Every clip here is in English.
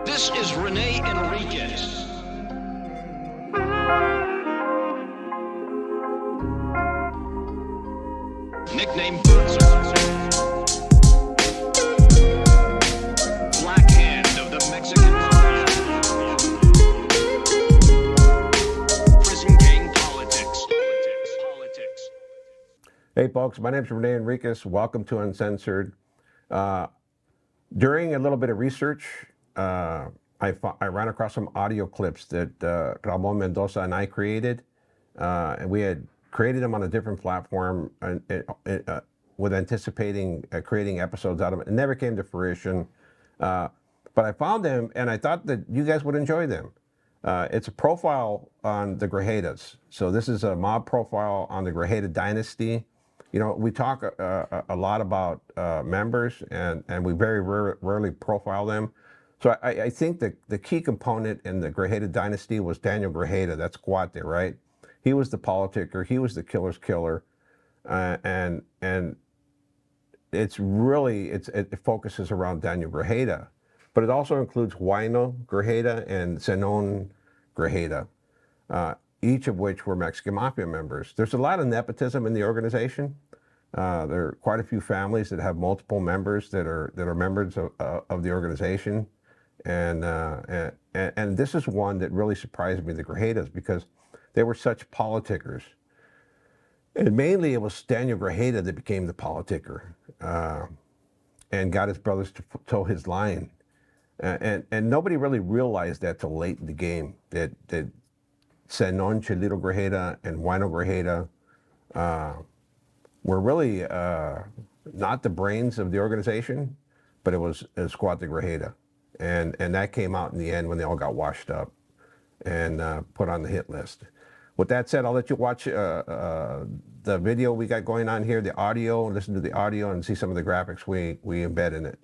This is Renee Enriquez. Nickname Boxer. Black Hand of the Mexican Mafia. Prison gang politics. Hey folks, my name is Renee Enriquez. Welcome to Uncensored. During a little bit of research, I ran across some audio clips that Ramon, Mendoza, and I created. And we had created them on a different platform with anticipating creating episodes out of it. It never came to fruition. But I found them and I thought that you guys would enjoy them. It's a profile on the Grajedas. So this is a mob profile on the Grajeda Dynasty. You know, we talk a lot about members, and we very rarely profile them. So I think that the key component in the Grajeda dynasty was Daniel Grajeda. That's Cuate, right? He was the politicker. He was the killer's killer, and it's really it focuses around Daniel Grajeda, but it also includes Wino Grajeda and Senon Grajeda. Each of which were Mexican Mafia members. There's a lot of nepotism in the organization. There are quite a few families that have multiple members that are members of the organization, and this is one that really surprised me, the Grajedas, because they were such politickers. And mainly it was Daniel Grajeda that became the politicker and got his brothers to toe his line. And nobody really realized that till late in the game, that Senon, Cherilo Grajeda, and Wino Grajeda were really not the brains of the organization, but it was Cuate Grajeda. And that came out in the end when they all got washed up and put on the hit list. With that said, I'll let you watch the video we got going on here, the audio, listen to the audio and see some of the graphics we embed in it.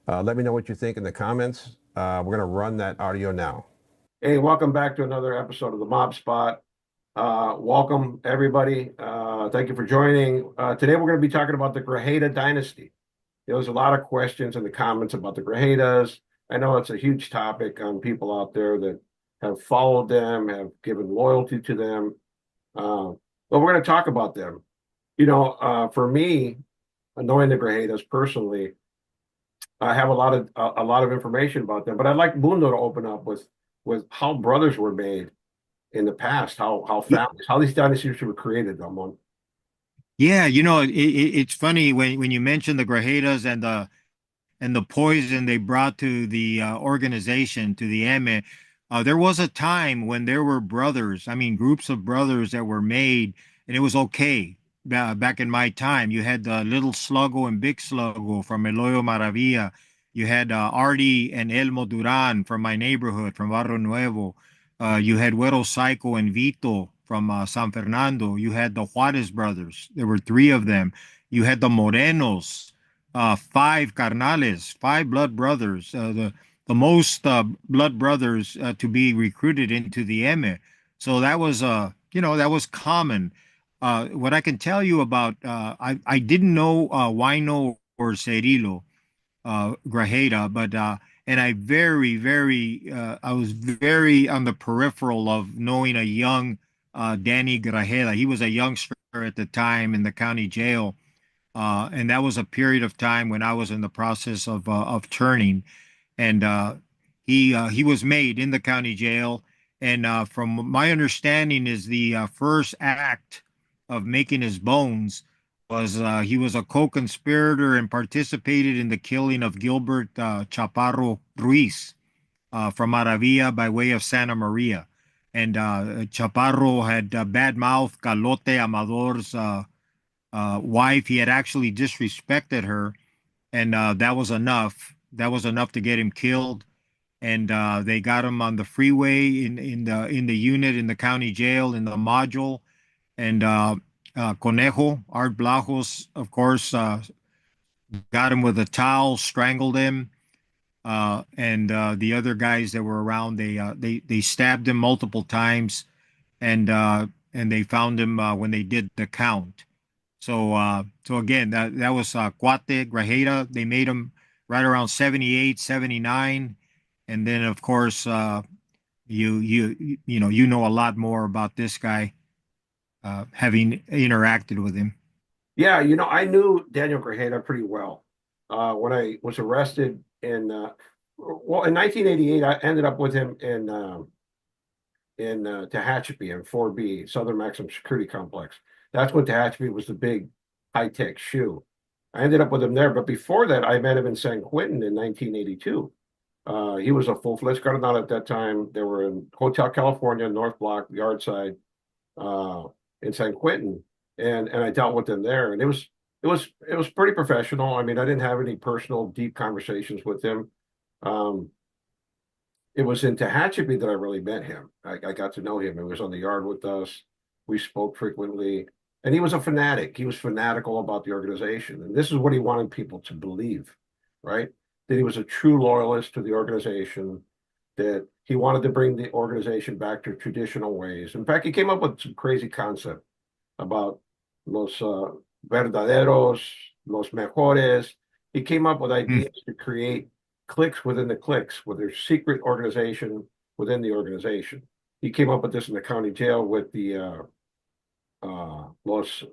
Let me know what you think in the comments. We're gonna run that audio now. Hey, welcome back to another episode of the Mob Spot. Welcome everybody. Thank you for joining. Today we're going to be talking about the Grajeda dynasty. There was a lot of questions in the comments about the Grajedas. I know it's a huge topic on people out there that have followed them, have given loyalty to them. But we're going to talk about them. You know, for me, knowing the Grajedas personally, I have a lot of information about them. But I'd like Mundo to open up with how brothers were made in the past, how families, how these dynasties were created, Ramon. Yeah, it's funny when you mention the Grajedas and the poison they brought to the organization, to the M. There was a time when there were brothers, I mean, groups of brothers that were made, and it was okay. Back in my time, you had Little Sluggo and Big Sluggo from Eloyo Maravilla. You had Artie and Elmo Duran from my neighborhood, from Barrio Nuevo. You had Güero Psycho and Vito from San Fernando. You had the Juarez brothers. There were three of them. You had the Morenos, five carnales, five blood brothers, the most blood brothers to be recruited into the M. So that was, that was common. What I can tell you about, I didn't know Wino or Cherilo, Grajeda, but and I I was very on the peripheral of knowing a young Danny Grajeda. He was a youngster at the time in the county jail, and that was a period of time when I was in the process of turning, and he was made in the county jail, and from my understanding is the first act of making his bones was he was a co-conspirator and participated in the killing of Gilbert Chaparro Ruiz from Maravilla by way of Santa Maria. And Chaparro had bad-mouthed Calote Amador's wife. He had actually disrespected her, and that was enough. That was enough to get him killed. And they got him on the freeway in the unit in the county jail in the module, and Conejo, Art Blajos, of course, got him with a towel, strangled him, and the other guys that were around, they stabbed him multiple times, and they found him when they did the count. So again, that was Cuate Grajeda. They made him right around 78, 79. And then of course you know a lot more about this guy, having interacted with him. Yeah, I knew Daniel Grajeda pretty well. When I was arrested in 1988, I ended up with him in Tehachapi in 4B, Southern Maximum Security Complex. That's when Tehachapi was the big high-tech shoe. I ended up with him there, but before that, I met him in San Quentin in 1982. He was a full-fledged Cardinal at that time. They were in Hotel California, North Block, Yardside, uh, in San Quentin, and I dealt with him there, and it was pretty professional. I mean, I didn't have any personal deep conversations with him. Um, it was in Tehachapi that I really met him. I got to know him. He was on the yard with us. We spoke frequently, and he was a fanatic. He was fanatical about the organization, and this is what he wanted people to believe, right? That he was a true loyalist to the organization, that he wanted to bring the organization back to traditional ways. In fact, he came up with some crazy concept about los verdaderos, los mejores. He came up with Mm. ideas to create cliques within the cliques, with their secret organization within the organization. He came up with this in the county jail with the los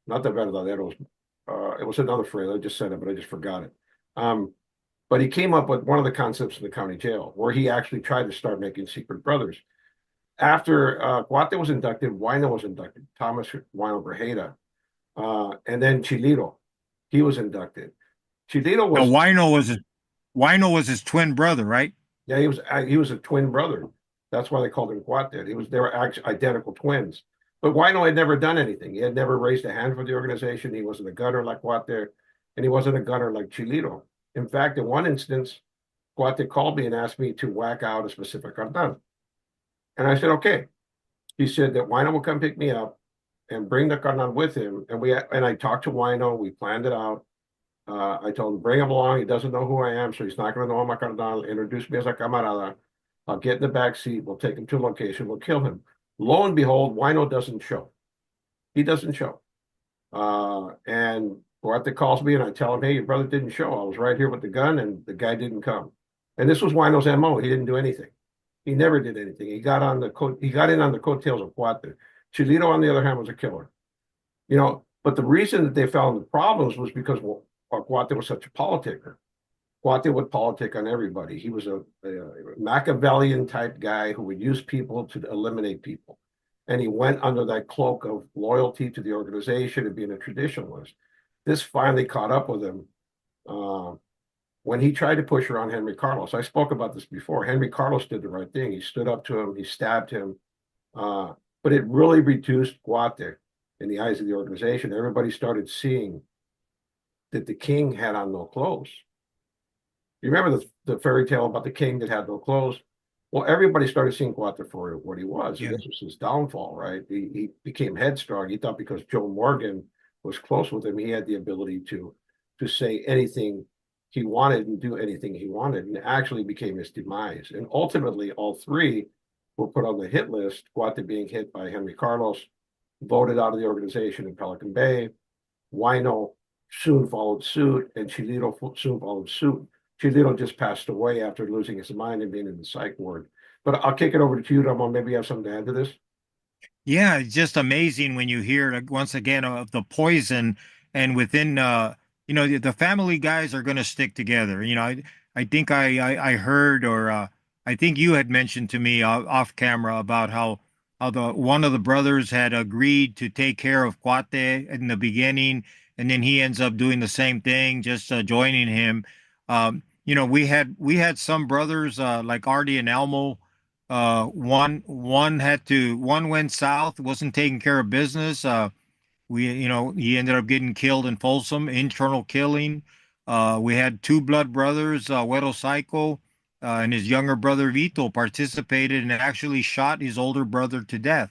not the verdaderos. It was another phrase. I just said it, but I just forgot it. But he came up with one of the concepts in the county jail where he actually tried to start making secret brothers. After Cuate was inducted, Wino was inducted, Thomas Wino Grajeda, and then Cherilo, he was inducted. Cherilo Now, was, Wino was his twin brother, right? yeah, he was a twin brother. That's why they called him Cuate. They were actually identical twins. But Wino had never done anything. He had never raised a hand for the organization. He wasn't a gunner like Cuate, and he wasn't a gunner like Cherilo. In fact, in one instance, Cuate called me and asked me to whack out a specific cartel. And I said, okay. He said that Wino will come pick me up and bring the carnal with him. And I talked to Wino. We planned it out. I told him, bring him along. He doesn't know who I am, so he's not going to know I'm a carnal. Introduce me as a camarada. I'll get in the back seat. We'll take him to a location. We'll kill him. Lo and behold, Wino doesn't show. He doesn't show. And Duarte calls me and I tell him, hey, your brother didn't show. I was right here with the gun and the guy didn't come. And this was Wino's MO. He didn't do anything. He never did anything. He got in on the coattails of Cuate. Chilito, on the other hand, was a killer. But the reason that they fell into problems was because Cuate was such a politicker. Cuate would politic on everybody. He was a Machiavellian type guy who would use people to eliminate people. And he went under that cloak of loyalty to the organization and being a traditionalist. This finally caught up with him when he tried to push around Henry Carlos. I spoke about this before. Henry Carlos did the right thing. He stood up to him. He stabbed him. But it really reduced Cuate in the eyes of the organization. Everybody started seeing that the king had on no clothes. You remember the fairy tale about the king that had no clothes? Well, everybody started seeing Cuate for what he was. Yeah. And this was his downfall, right? He became headstrong. He thought because Joe Morgan was close with him, he had the ability to say anything he wanted and do anything he wanted, and actually became his demise. And ultimately, all three were put on the hit list, Cuate being hit by Henry Carlos, voted out of the organization in Pelican Bay. Wino soon followed suit, and Chilito soon followed suit. Chilito just passed away after losing his mind and being in the psych ward. But I'll kick it over to you, Ramon. Maybe you have something to add to this. Yeah, it's just amazing when you hear once again of the poison, and within the family guys are going to stick together. I think I heard, or I think you had mentioned to me off camera about how the one of the brothers had agreed to take care of Cuate in the beginning, and then he ends up doing the same thing, just joining him. We had some brothers like Artie and Elmo. One went south, wasn't taking care of business. He ended up getting killed in Folsom, internal killing. We had two blood brothers, Güero Psycho, and his younger brother Vito participated and actually shot his older brother to death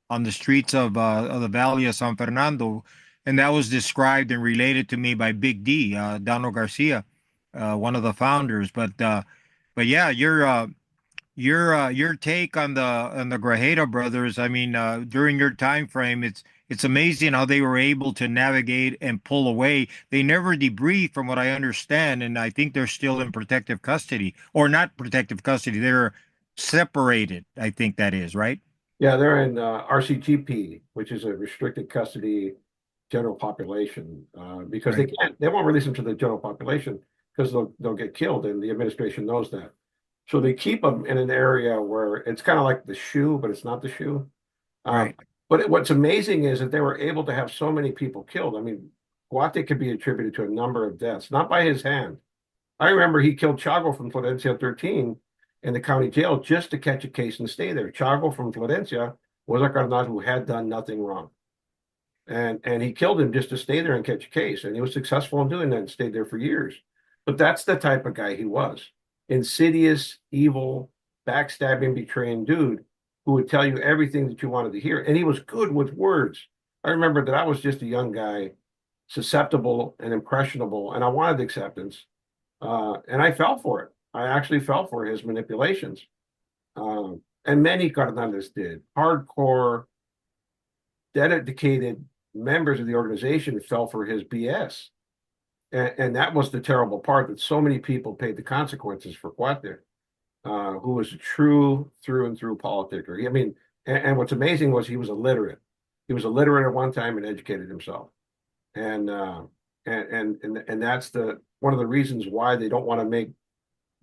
on the streets of the Valley of San Fernando. And that was described and related to me by Big D, Dano Garcia, one of the founders. But yeah, your take on the Grajeda brothers. I mean, during your time frame, it's amazing how they were able to navigate and pull away. They never debriefed, from what I understand, and I think they're still in protective custody, or not protective custody. They're separated. I think that is right. Yeah, they're in RCGP, which is a restricted custody general population, because Right. they won't release them to the general population because they'll get killed, and the administration knows that. So they keep them in an area where it's kind of like the shoe, but it's not the shoe. Right. But what's amazing is that they were able to have so many people killed. I mean, Cuate could be attributed to a number of deaths, not by his hand. I remember he killed Chago from Florencia 13 in the county jail just to catch a case and stay there. Chago from Florencia was a carnal who had done nothing wrong. And he killed him just to stay there and catch a case. And he was successful in doing that and stayed there for years. But that's the type of guy he was. Insidious, evil, backstabbing, betraying dude who would tell you everything that you wanted to hear. And he was good with words. I remember that I was just a young guy, susceptible and impressionable, and I wanted acceptance. And I fell for it. I actually fell for his manipulations. And many carnales did. Hardcore, dedicated members of the organization fell for his BS. And that was the terrible part, that so many people paid the consequences for Cuate, who was a true through and through politicker. I mean, and what's amazing was he was illiterate. He was illiterate at one time and educated himself. And that's one of the reasons why they don't want to make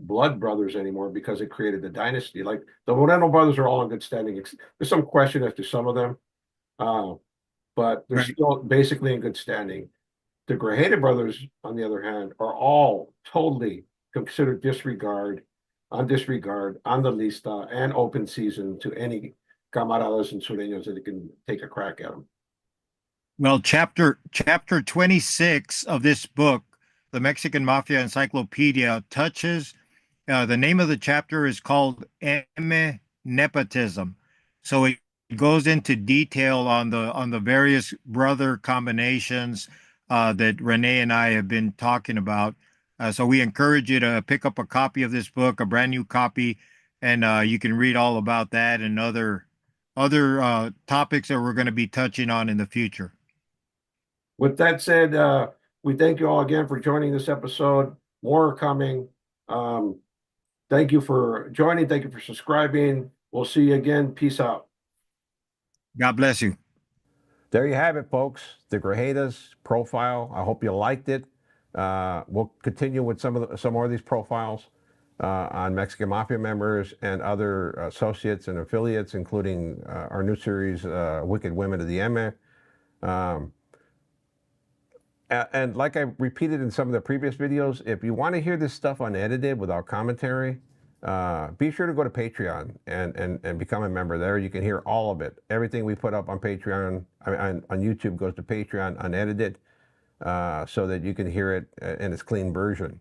blood brothers anymore, because it created the dynasty. Like the Moreno brothers are all in good standing. There's some question as to some of them, but they're Right. still basically in good standing. The Grajeda brothers, on the other hand, are all totally considered disregard, on the lista, and open season to any camaradas and sureños that can take a crack at them. Well, chapter 26 of this book, the Mexican Mafia Encyclopedia, touches. The name of the chapter is called M Nepotism. So it goes into detail on the various brother combinations that Renee and I have been talking about. So we encourage you to pick up a copy of this book, a brand new copy, and you can read all about that and other topics that we're going to be touching on in the future. With that said, we thank you all again for joining this episode. More are coming. Thank you for joining. Thank you for subscribing. We'll see you again. Peace out. God bless you. There you have it, folks. The Grajedas profile. I hope you liked it. We'll continue with some more of these profiles on Mexican Mafia members and other associates and affiliates, including our new series, Wicked Women of the M. And like I repeated in some of the previous videos, if you want to hear this stuff unedited without commentary, be sure to go to Patreon and become a member there. You can hear all of it. Everything we put up on Patreon, on YouTube, goes to Patreon unedited, so that you can hear it in its clean version.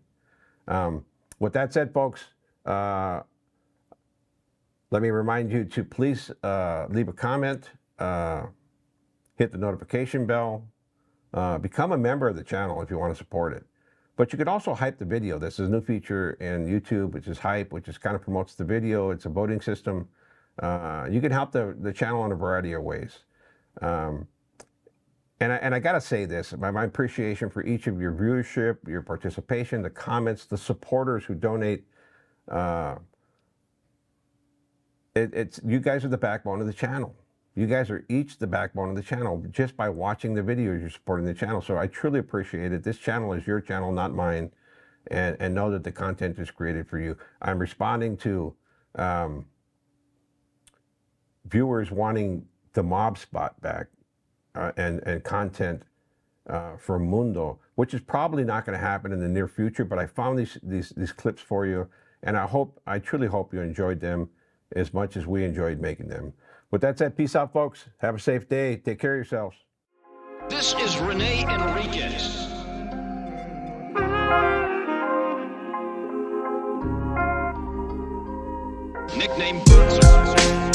With that said, folks, let me remind you to please leave a comment, hit the notification bell, become a member of the channel if you want to support it. But you could also hype the video. This is a new feature in YouTube, which is hype, which is kind of promotes the video. It's a voting system. You can help the channel in a variety of ways. And I got to say this, my appreciation for each of your viewership, your participation, the comments, the supporters who donate. You guys are the backbone of the channel. You guys are each the backbone of the channel. Just by watching the videos, you're supporting the channel. So I truly appreciate it. This channel is your channel, not mine. And know that the content is created for you. I'm responding to viewers wanting the mob spot back and content from Mundo, which is probably not going to happen in the near future. But I found these clips for you. And I truly hope you enjoyed them as much as we enjoyed making them. With that said, peace out, folks. Have a safe day. Take care of yourselves. This is Renee Enriquez. Nickname Boxer.